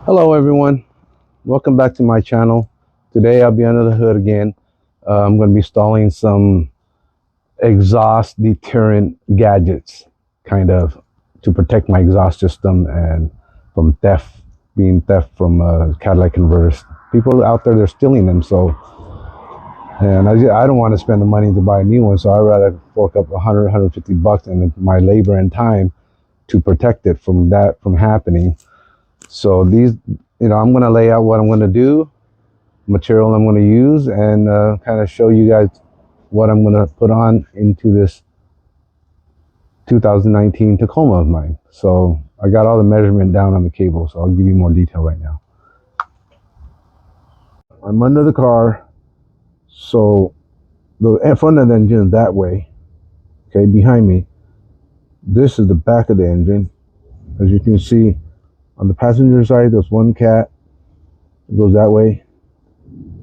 Hello everyone, welcome back to my channel. Today I'll be under the hood again. I'm going to be installing some exhaust deterrent gadgets, kind of, to protect my exhaust system and from theft from catalytic converters. People out there, they're stealing them, so, and I don't want to spend the money to buy a new one, so I'd rather fork up 150 bucks and my labor and time to protect it from happening. So these, I'm going to lay out what I'm going to do, material I'm going to use, and kind of show you guys what I'm going to put on into this 2019 Tacoma of mine. So I got all the measurement down on the cable, so I'll give you more detail right now. I'm under the car, so the front of the engine is that way. Okay, behind me, this is the back of the engine. As you can see, on the passenger side, there's one cat. It goes that way.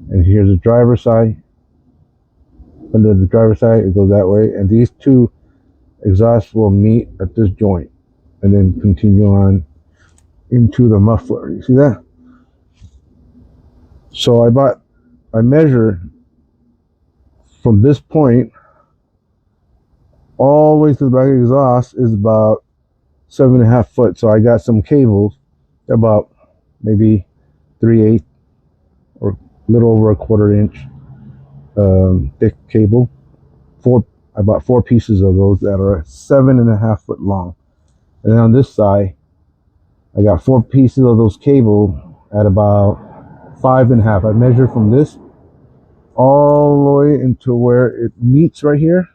And here's the driver's side. Under the driver's side, it goes that way. And these two exhausts will meet at this joint and then continue on into the muffler. You see that? So I measured from this point all the way to the back of the exhaust is about 7.5 foot. So I got some cables. They're about maybe 3/8 or a little over a 1/4 inch thick cable. I bought 4 pieces of those that are 7.5 foot long. And then on this side, I got 4 pieces of those cable at about 5.5. I measured from this all the way into where it meets right here.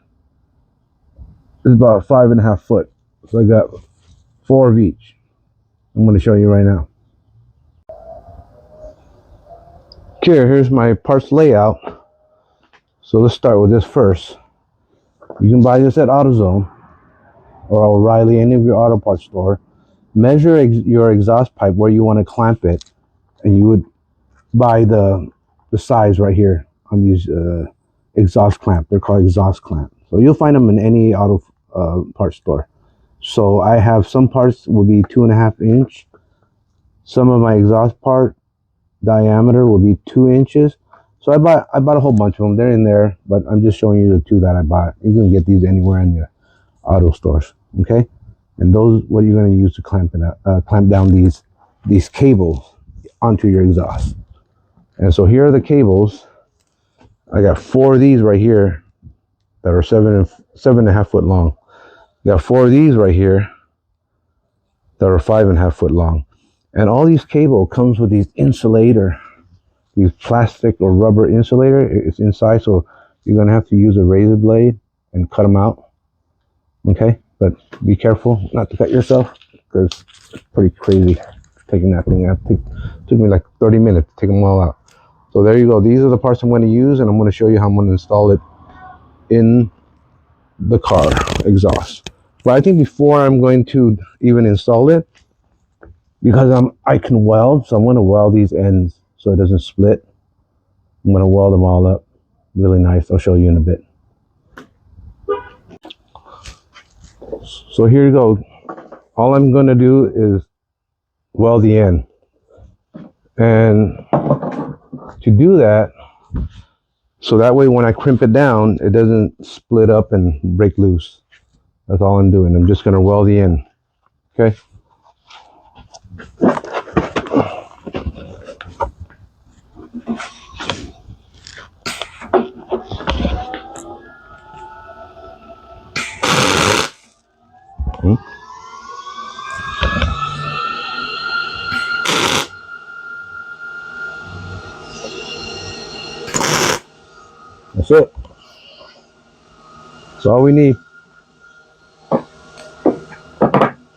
It's about 5.5 foot. So I got 4 of each. I'm going to show you right now. Okay, here's my parts layout. So let's start with this first. You can buy this at AutoZone or O'Reilly, any of your auto parts store. Measure your exhaust pipe where you want to clamp it, and you would buy the size right here on these exhaust clamp. They're called exhaust clamp. So you'll find them in any auto parts store. So I have some parts will be 2.5 inch. Some of my exhaust part diameter will be 2 inches. So I bought a whole bunch of them. They're in there, but I'm just showing you the 2 that I bought. You can get these anywhere in the auto stores. Okay, and those what you're going to use to clamp down these cables onto your exhaust. And so here are the cables. I got 4 of these right here that are 7.5 foot long. I got 4 of these right here that are 5.5 foot long. And all these cable comes with these these plastic or rubber insulator. It's inside, so you're gonna have to use a razor blade and cut them out. Okay, but be careful not to cut yourself because it's pretty crazy taking that thing out. It took me like 30 minutes to take them all out. So there you go. These are the parts I'm going to use, and I'm going to show you how I'm going to install it in the car exhaust. But I think before I'm going to even install it, because I can weld, so I'm going to weld these ends so it doesn't split. I'm going to weld them all up really nice. I'll show you in a bit. So here you go. All I'm going to do is weld the end. And to do that, so that way when I crimp it down, it doesn't split up and break loose. That's all I'm doing. I'm just going to weld the end. Okay. That's it. That's all we need.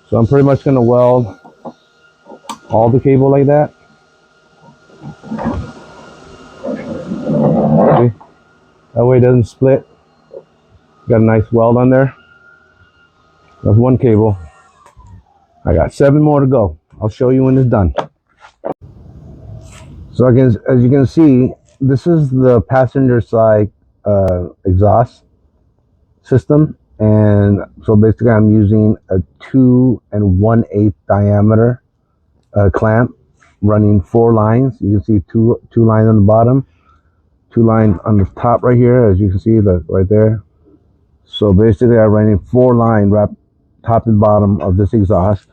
So I'm pretty much going to weld all the cable like that. See? That way it doesn't split. Got a nice weld on there. That's one cable. I got 7 more to go. I'll show you when it's done. So as you can see, this is the passenger side exhaust system. And so basically I'm using a 2 1/8 diameter clamp. running 4 lines. You can see two lines on the bottom, 2 lines on the top right here, as you can see, look right there. So basically I'm running 4 line wrap top and bottom of this exhaust,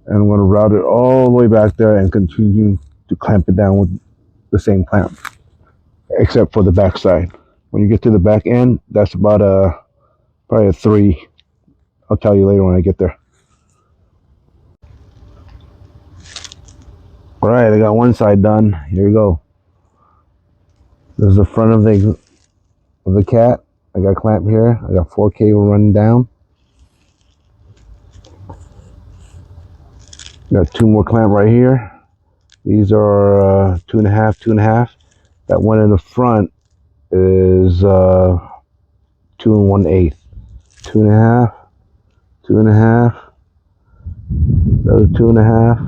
and I'm going to route it all the way back there and continue to clamp it down with the same clamp, except for the back side. When you get to the back end, that's about probably a 3. I'll tell you later when I get there. All right, I got one side done. Here we go. This is the front of the cat. I got a clamp here. I got 4 cable running down. Got 2 more clamp right here. These are 2.5, 2.5. That one in the front is 2 1/8. 2.5, 2.5. Those 2.5,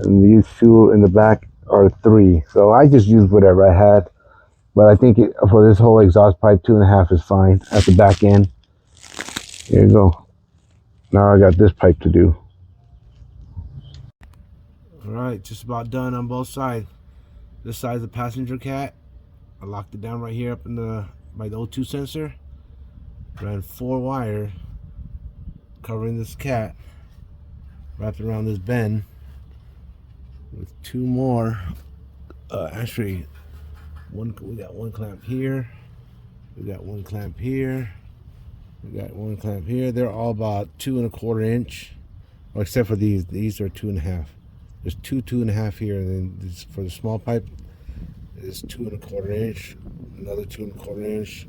and these 2 in the back are 3. So I just used whatever I had, but I think for this whole exhaust pipe, 2.5 is fine at the back end. Here you go. Now I got this pipe to do. All right, just about done on both sides. This side is the passenger cat. I locked it down right here up in by the O2 sensor. Ran 4 wire covering this cat, wrapped around this bend with 2 more. Actually, we got 1 clamp here. We got 1 clamp here. We got 1 clamp here. They're all about 2 1/4 inch, well, except for these. These are 2.5. There's 2.5 here, and then this, for the small pipe, it's 2 1/4 inch. Another 2 1/4 inch.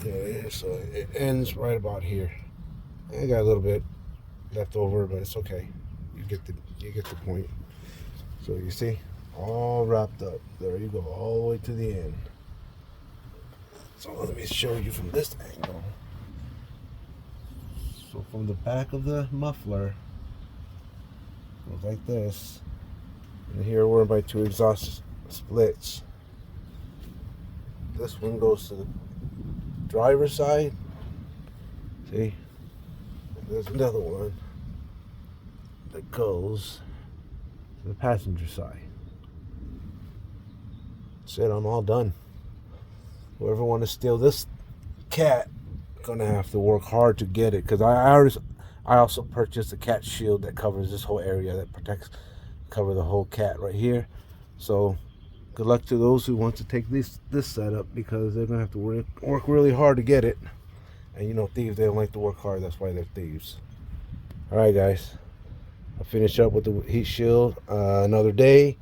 Okay, so it ends right about here. I got a little bit left over, but it's okay. You get the point. So you see, all wrapped up. There you go, all the way to the end. So let me show you from this angle. So from the back of the muffler, goes like this. And here we're by 2 exhaust splits. This one goes to the driver's side. See? And there's another one that goes to the passenger side. That's it, I'm all done. Whoever wants to steal this cat, gonna have to work hard to get it, because I also purchased a cat shield that covers this whole area, that cover the whole cat right here. So good luck to those who want to take this setup, because they're gonna have to work really hard to get it. And you know, thieves, they don't like to work hard. That's why they're thieves. All right, guys, I'll finish up with the heat shield another day.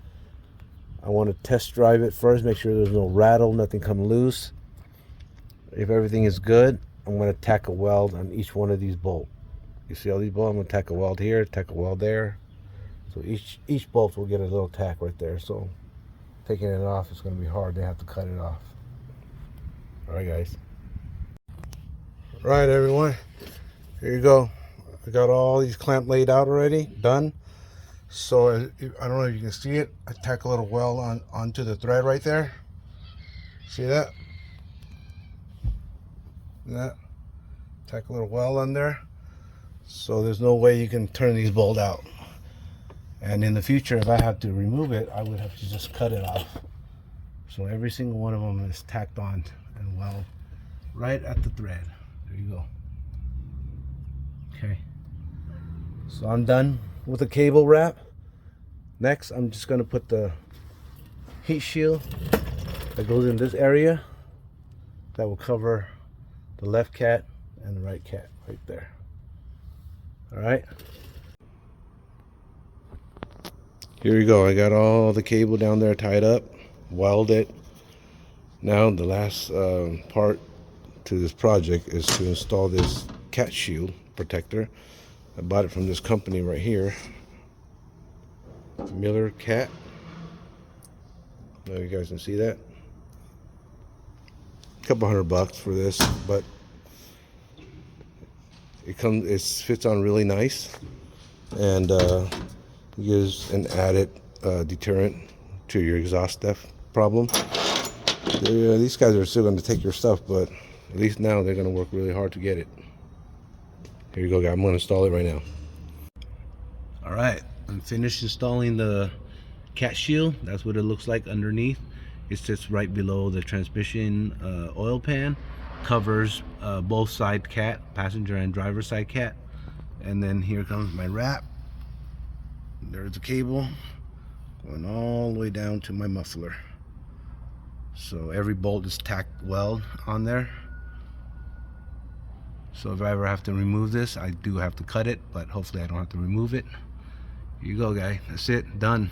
I want to test drive it first, make sure there's no rattle, nothing come loose. If everything is good, I'm going to tack a weld on each one of these bolts. You see all these bolts? I'm going to tack a weld here, tack a weld there. So each bolt will get a little tack right there. So taking it off is going to be hard. They have to cut it off. All right, guys. All right, everyone. Here you go. I got all these clamps laid out already, done. So I don't know if you can see it. I tack a little weld onto the thread right there. See that? That. Tack a little weld on there. So there's no way you can turn these bolts out. And in the future, if I have to remove it, I would have to just cut it off. So every single one of them is tacked on and weld right at the thread. There you go. Okay. So I'm done with the cable wrap. Next, I'm just going to put the heat shield that goes in this area that will cover the left cat and the right cat right there. All right. Here we go. I got all the cable down there tied up, welded. Now the last part to this project is to install this cat shield protector. I bought it from this company right here, Miller Cat. I don't know if you guys can see that. A couple $100 for this, but it fits on really nice, and gives an added deterrent to your exhaust stuff problem. These guys are still going to take your stuff, but at least now they're going to work really hard to get it. Here you go, guys. I'm going to install it right now. All right, I'm finished installing the cat shield. That's what it looks like underneath. It sits right below the transmission oil pan, covers both side cat, passenger and driver side cat. And then here comes my wrap. There's the cable going all the way down to my muffler. So every bolt is tacked weld on there. So if I ever have to remove this, I do have to cut it, but hopefully I don't have to remove it. Here you go, guy. That's it. Done.